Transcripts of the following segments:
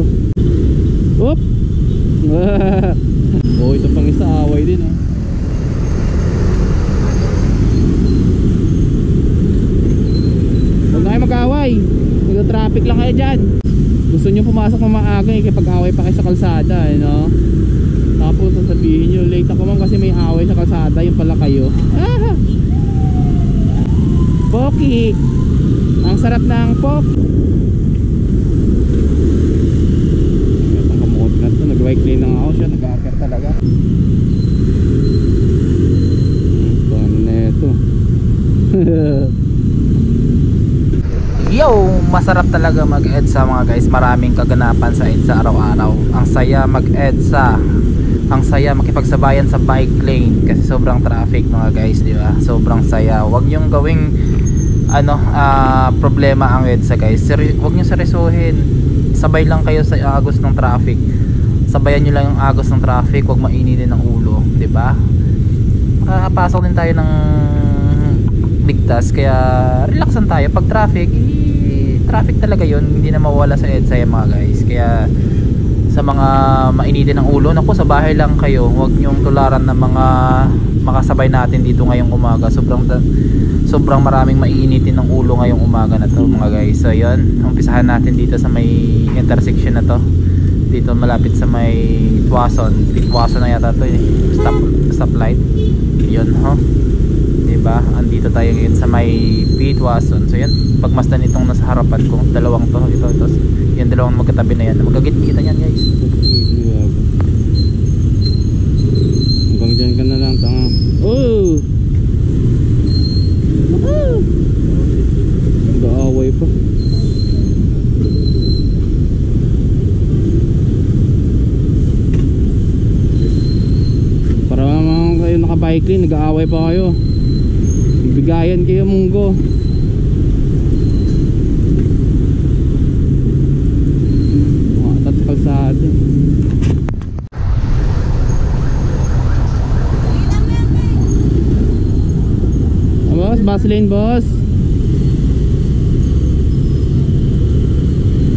ko. Oop! Oh, ito pang isa, away din ah. Huwag na kayo mag-away. Nag-traffic lang kayo dyan. Gusto nyo pumasok ng maaga eh, kapag away pa kayo sa kalsada eh, no? Tapos sasabihin nyo, late ako man kasi may away sa kalsada, yung pala kayo. Ah! Poki! Ang sarap ng Poki! Itong kamuot na ito, nag-bike lane lang ako siya, nag-a-aker talaga. Paano na ito? Yo, masarap talaga mag-EDSA mga guys. Maraming kaganapan sa EDSA araw-araw. Ang saya mag-EDSA. Ang saya makipagsabayan sa bike lane kasi sobrang traffic mga guys, di ba? Sobrang saya. Huwag niyong gawing problema ang EDSA guys. Huwag niyo seryosohin. Sabay lang kayo sa agos ng traffic. Sabayan niyo lang yung agos ng traffic. Huwag mainitin ang ulo, di ba? Pasok din tayo ng ligtas, kaya relaxan tayo. Pag traffic, traffic talaga yun, hindi na mawala sa EDSA mga guys. Kaya sa mga mainitin ng ulo, naku, sa bahay lang kayo. Huwag nyong tularan ng mga makasabay natin dito ngayong umaga. Sobrang maraming mainitin ng ulo ngayong umaga na to mga guys. So yun, umpisahan natin dito sa may intersection na to, dito malapit sa may Tuason na yata to eh. Stoplight yun ho, diba? Andito tayo ngayon sa may Tuason. So yun, pagmasdan itong nasa harapan ko, dalawang to, ito yung dalawang magkatabi na yan, magkagit-kita yan guys. Hanggang dyan ka na lang, tanga. Oh! Nag-aaway pa. Para naman kayo naka-bike lane, nag-aaway pa kayo. Bibigayan kayo, munggo. Kalsada. Boss, bus lane boss.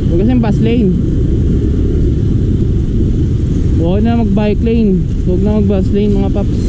Huwag kasing bus lane. Huwag na mag bike lane. Huwag na mag bus lane mga paps.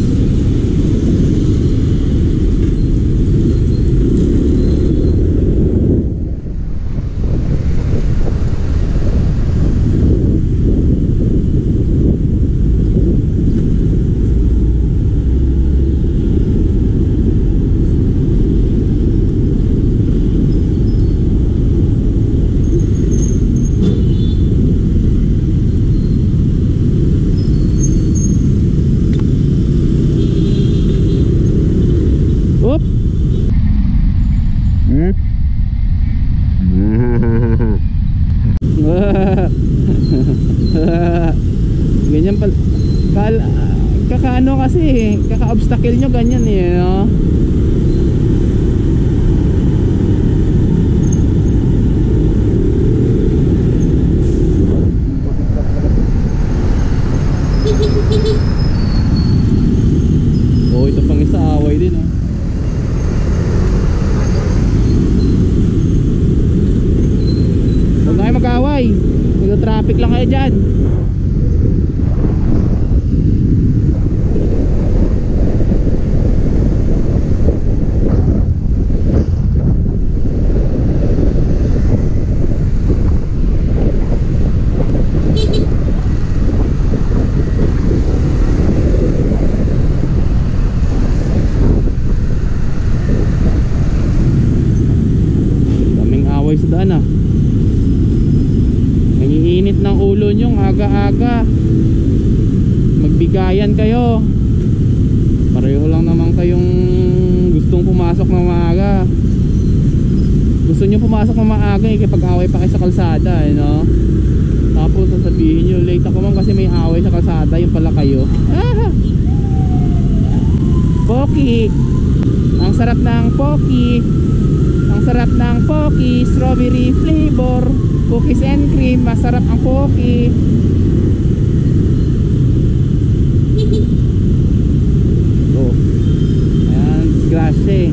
Ganyan pala kakaano kasi kaka-obstacle nyo ganyan eh, no? Oh, ito pang isa, away din oh. Huwag na kayo mag-away. Nag-traffic lang kayo dyan. Daming away sa daan ah. Nangiinit ng ulo nyo aga-aga. Magbigayan kayo. Pareho lang naman kayong gustong pumasok ng maaga. Gusto nyo pumasok ng maaga eh, kapag away pa kayo sa kalsada eh, no? Tapos sasabihin nyo, late ako man kasi may away sa kalsada, yung pala kayo. Ah! Poki! Ang sarap ng Poki! Ang sarap ng Poki! Strawberry flavor, cookies and cream, masarap ang Poki. Oh, ayan, disgrasya eh.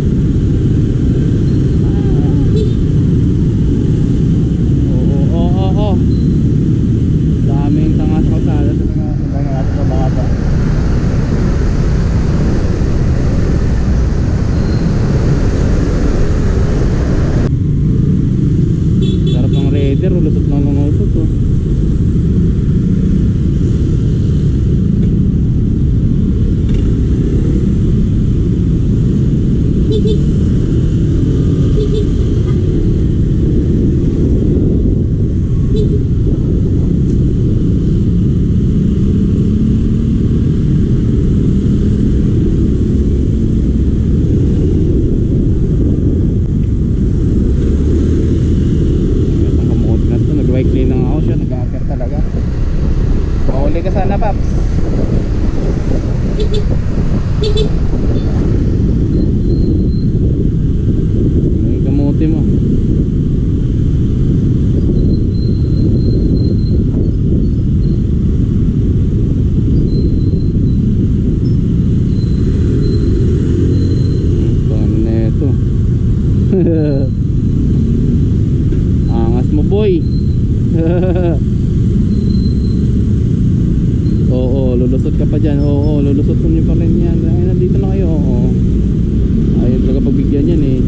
sana Paps. May kamote mo. Paano na ito? Angas mo boy. Oo, lulusot ka pa dyan. Oo, lulusot mo niyo pa rin yan. Ay, nandito na kayo. Oo. Ayaw talaga pagbigyan yan eh.